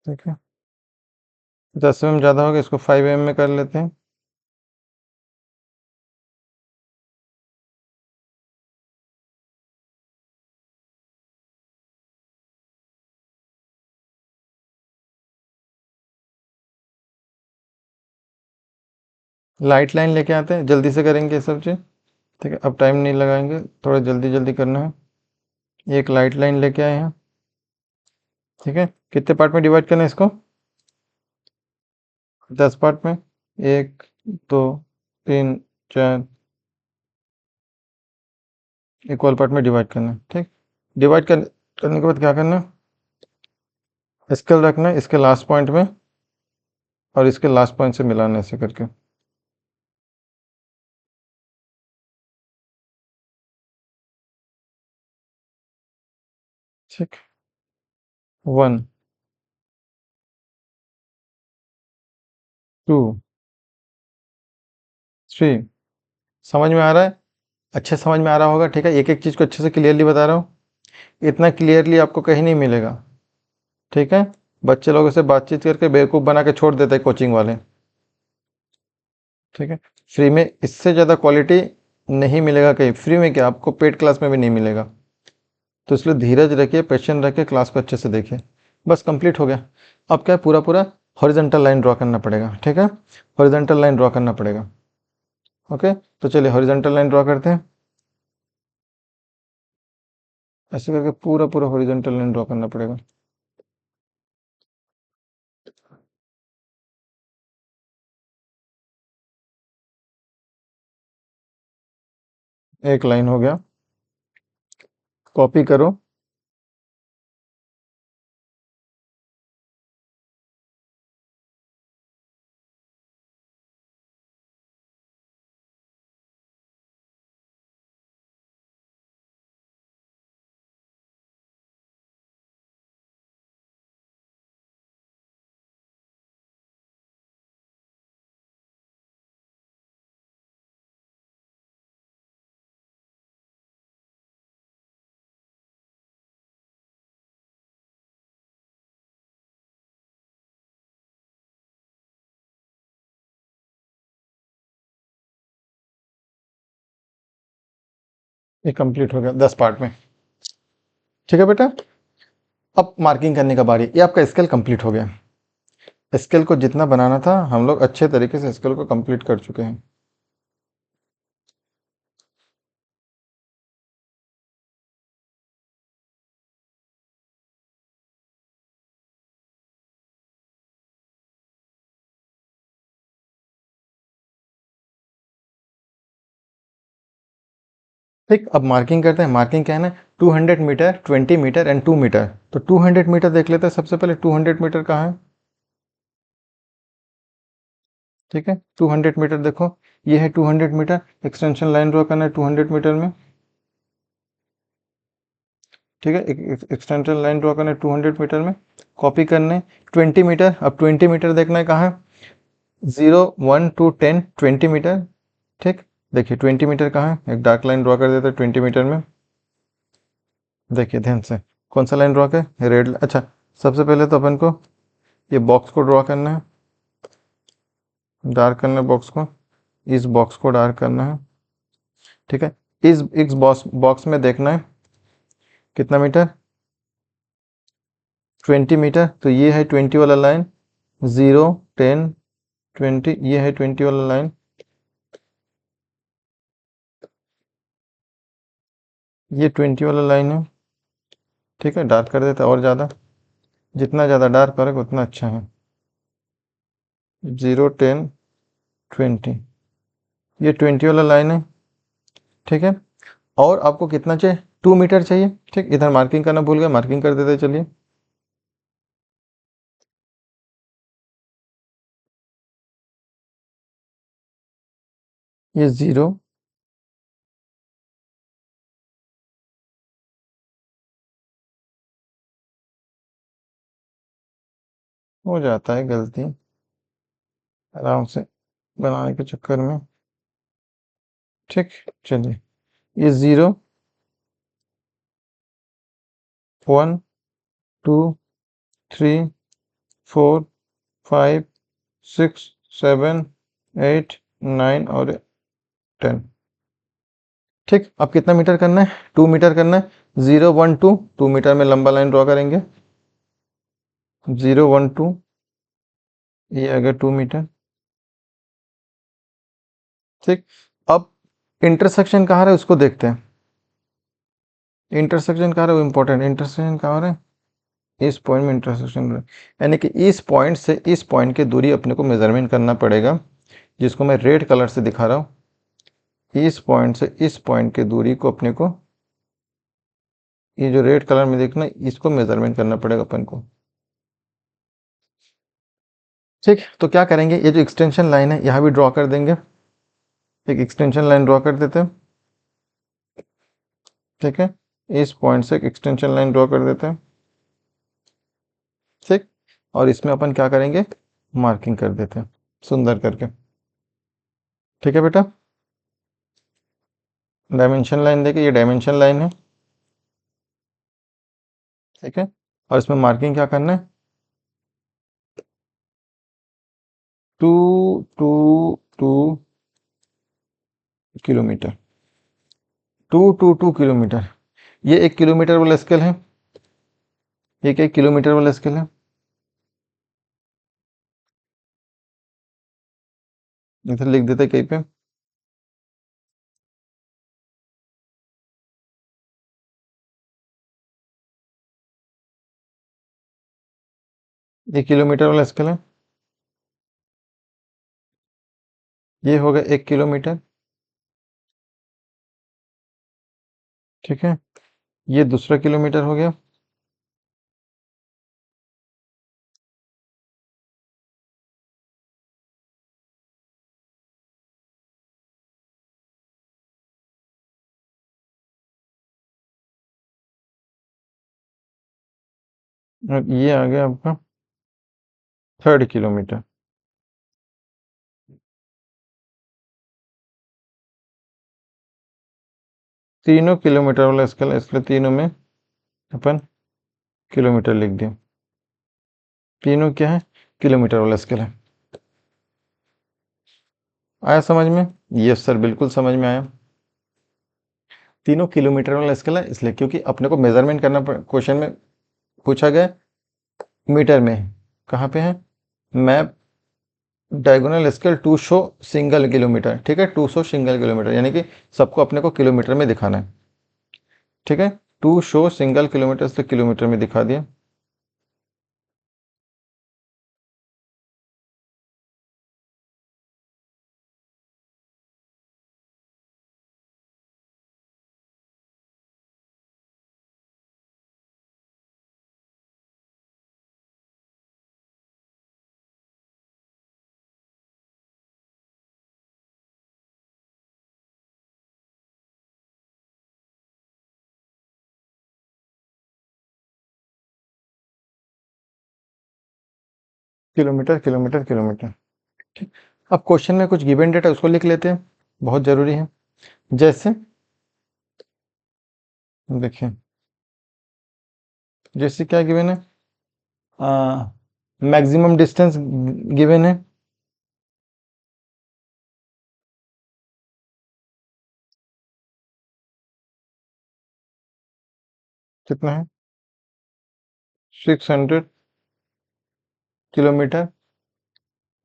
ठीक है, 10 mm ज़्यादा होगा, इसको 5 mm में कर लेते हैं। लाइट लाइन लेके आते हैं, जल्दी से करेंगे ये सब चीज़। ठीक है, अब टाइम नहीं लगाएंगे, थोड़ा जल्दी जल्दी करना है। एक लाइट लाइन लेके आए हैं। ठीक है, कितने पार्ट में डिवाइड करना है इसको, 10 पार्ट में, 1, 2, 3, 4 इक्वल पार्ट में डिवाइड करना है। ठीक, डिवाइड करने के बाद क्या करना है, स्केल रखना है इसके लास्ट पॉइंट में और इसके लास्ट पॉइंट से मिलाना है, ऐसे करके। ठीक, 1, 2, 3। समझ में आ रहा है? अच्छे समझ में आ रहा होगा। ठीक है, एक एक चीज़ को अच्छे से क्लियरली बता रहा हूँ, इतना क्लियरली आपको कहीं नहीं मिलेगा। ठीक है, बच्चे लोगों से बातचीत करके बेवकूफ़ बना के छोड़ देते हैं कोचिंग वाले। ठीक है, फ्री में इससे ज़्यादा क्वालिटी नहीं मिलेगा कहीं। फ्री में क्या, आपको पेड क्लास में भी नहीं मिलेगा। तो इसलिए धीरज रखिए, पेशेंस रखिए, क्लास को अच्छे से देखिए। बस कंप्लीट हो गया। अब क्या है, पूरा पूरा हॉरिजॉन्टल लाइन ड्रॉ करना पड़ेगा। ठीक है, हॉरिजॉन्टल लाइन ड्रॉ करना पड़ेगा। ओके, तो चलिए हॉरिजॉन्टल लाइन ड्रॉ करते हैं। ऐसे करके पूरा पूरा हॉरिजॉन्टल लाइन ड्रॉ करना पड़ेगा। एक लाइन हो गया, कॉपी करो। ये कंप्लीट हो गया 10 पार्ट में। ठीक है बेटा, अब मार्किंग करने का बारी। ये आपका स्केल कंप्लीट हो गया। स्केल को जितना बनाना था हम लोग अच्छे तरीके से स्केल को कंप्लीट कर चुके हैं। ठीक, अब मार्किंग करते हैं। मार्किंग क्या है ना, 200 मीटर, 20 मीटर एंड 2 मीटर। तो 200 मीटर देख लेते हैं सबसे पहले। 200 मीटर कहाँ है? ठीक है, 200 मीटर देखो, ये है 200 मीटर। एक्सटेंशन लाइन ड्रॉ करना है 200 मीटर में। ठीक है। एक एक्सटेंशन लाइन ड्रॉ करना है 200 मीटर में, कॉपी करने 20 मीटर। अब 20 मीटर देखना है कहाँ है, 0 1 2 10 20 मीटर। ठीक, देखिए 20 मीटर कहाँ है, एक डार्क लाइन ड्रॉ कर देते हैं 20 मीटर में। देखिए ध्यान से, कौन सा लाइन ड्रॉ कर, रेड। अच्छा, सबसे पहले तो अपन को ये बॉक्स को ड्रॉ करना है, डार्क करना है बॉक्स को, इस बॉक्स को डार्क करना है। ठीक है, इस बॉक्स में देखना है कितना मीटर, 20 मीटर। तो ये है 20 वाला लाइन, 0 10 20, ये है 20 वाला लाइन। ये 20 वाला लाइन है। ठीक है, डार्क कर देता है और ज़्यादा, जितना ज़्यादा डार्क करेगा उतना अच्छा है। 0 10 20, ये 20 वाला लाइन है। ठीक है, और आपको कितना चाहिए, 2 मीटर चाहिए। ठीक, इधर मार्किंग करना भूल गए, मार्किंग कर देते चलिए। ये 0, हो जाता है गलती आराम से बनाने के चक्कर में। ठीक, चलिए, ये 0 1 2 3 4 5 6 7 8 9 और 10। ठीक, अब कितना मीटर करना है, 2 मीटर करना है। 0 1 2, 2 मीटर में लंबा लाइन ड्रॉ करेंगे। 0 1 2, ये आ गया 2 मीटर। ठीक, अब इंटरसेक्शन कहाँ है उसको देखते हैं। इंटरसेक्शन कहाँ है वो इंपॉर्टेंट, इंटरसेक्शन कहाँ है, इस पॉइंट में इंटरसेक्शन हो रहा है। यानी कि इस पॉइंट से इस पॉइंट की दूरी अपने को मेजरमेंट करना पड़ेगा, जिसको मैं रेड कलर से दिखा रहा हूँ। इस पॉइंट से इस पॉइंट की दूरी को अपने को, ये जो रेड कलर में देखना, इसको मेजरमेंट करना पड़ेगा अपन को। ठीक, तो क्या करेंगे, ये जो एक्सटेंशन लाइन है यहाँ भी ड्रॉ कर देंगे, एक एक्सटेंशन लाइन ड्रॉ कर देते हैं। ठीक है, इस पॉइंट से एक एक्सटेंशन लाइन ड्रॉ कर देते हैं। ठीक, और इसमें अपन क्या करेंगे, मार्किंग कर देते हैं सुंदर करके। ठीक है बेटा, डायमेंशन लाइन देखिए, ये डायमेंशन लाइन है। ठीक है, और इसमें मार्किंग क्या करना है, 2 2 2 किलोमीटर, 2 किलोमीटर। ये 1 किलोमीटर वाला स्केल है, ये क्या 1 किलोमीटर वाला स्केल है। इधर लिख देते कहीं पे, ये किलोमीटर वाला स्केल है। ये हो गया 1 किलोमीटर। ठीक है, ये दूसरा किलोमीटर हो गया। और ये आ गया आपका 3rd किलोमीटर। तीनों किलोमीटर वाला स्केल है, इसलिए तीनों में अपन किलोमीटर लिख दिया। तीनों क्या है, किलोमीटर वाला स्केल है। आया समझ में, यस सर बिल्कुल समझ में आया। तीनों किलोमीटर वाला स्केल है, इसलिए क्योंकि अपने को मेजरमेंट करना, क्वेश्चन में पूछा गया मीटर में, कहाँ पे है, map diagonal scale to show single kilometre. ठीक है, टू शो सिंगल किलोमीटर, यानी कि सबको अपने को किलोमीटर में दिखाना है। ठीक है, टू शो सिंगल किलोमीटर से किलोमीटर में दिखा दिया। Kilometre kilometre kilometre. ठीक, अब क्वेश्चन में कुछ गिवन डेटा उसको लिख लेते हैं, बहुत जरूरी है। जैसे देखिए, जैसे क्या गिवन है, मैक्सिमम डिस्टेंस गिवन है, कितना है, 600 किलोमीटर।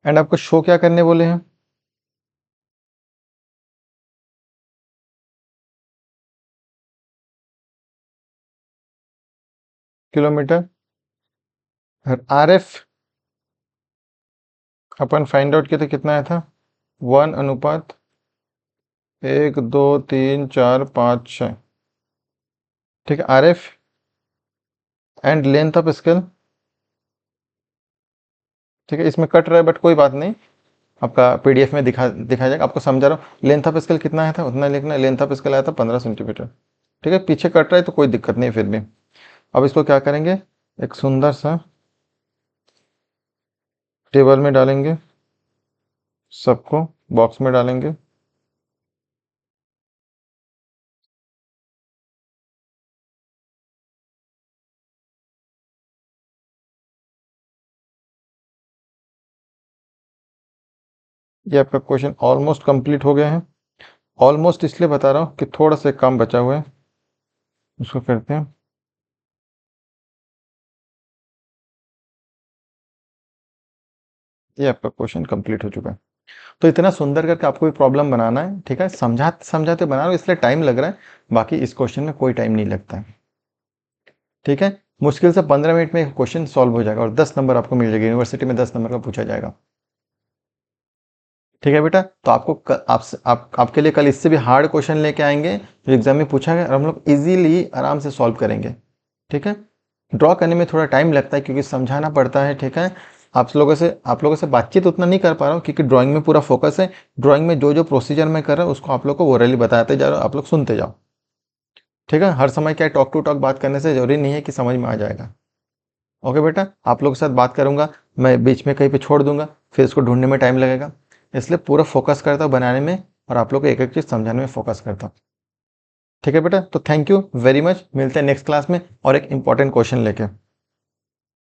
एंड आपको शो क्या करने बोले हैं, किलोमीटर। आर एफ अपन फाइंड आउट किया तो कितना आया था, 1:1, 2, 3, 4, 5, 6। ठीक है, R F and length of scale. ठीक है, इसमें कट रहा है बट कोई बात नहीं, आपका पीडीएफ में दिखाया जाएगा, आपको समझा रहा हूँ। लेंथ ऑफ स्केल कितना आया था उतना लिखना है, लेंथ ऑफ स्केल आया था 15 सेंटीमीटर। ठीक है, पीछे कट रहा है तो कोई दिक्कत नहीं है फिर भी। अब इसको क्या करेंगे, एक सुंदर सा टेबल में डालेंगे, सबको बॉक्स में डालेंगे। ये आपका क्वेश्चन ऑलमोस्ट कंप्लीट हो गया है। ऑलमोस्ट इसलिए बता रहा हूँ कि थोड़ा सा काम बचा हुआ है, उसको करते हैं। ये आपका क्वेश्चन कंप्लीट हो चुका है। तो इतना सुंदर करके आपको भी प्रॉब्लम बनाना है, ठीक है, समझाते समझाते बना रहा हूँ इसलिए टाइम लग रहा है, बाकी इस क्वेश्चन में कोई टाइम नहीं लगता है। ठीक है, मुश्किल से 15 मिनट में क्वेश्चन सॉल्व हो जाएगा और 10 नंबर आपको मिल जाएगा, यूनिवर्सिटी में 10 नंबर का पूछा जाएगा। ठीक है बेटा, तो आपको आपके लिए कल इससे भी हार्ड क्वेश्चन लेके आएंगे जो एग्जाम में पूछा गया और हम लोग इजीली आराम से सॉल्व करेंगे। ठीक है, ड्रॉ करने में थोड़ा टाइम लगता है क्योंकि समझाना पड़ता है। ठीक है, आप लोगों से बातचीत उतना नहीं कर पा रहा हूँ क्योंकि ड्राइंग में पूरा फोकस है। ड्राइंग में जो जो प्रोसीजर मैं कर रहा हूँ उसको आप लोग को ओरली बताते जा रहा हूँ, आप लोग सुनते जाओ। ठीक है, हर समय क्या टॉक टू टॉक बात करने से जरूरी नहीं है कि समझ में आ जाएगा। ओके बेटा, आप लोगों के साथ बात करूंगा, मैं बीच में कहीं पे छोड़ दूंगा, फिर इसको ढूंढने में टाइम लगेगा, इसलिए पूरा फोकस करता हूँ बनाने में और आप लोग को एक एक चीज़ समझाने में फोकस करता हूँ। ठीक है बेटा, तो थैंक यू वेरी मच, मिलते हैं नेक्स्ट क्लास में और एक इंपॉर्टेंट क्वेश्चन लेके।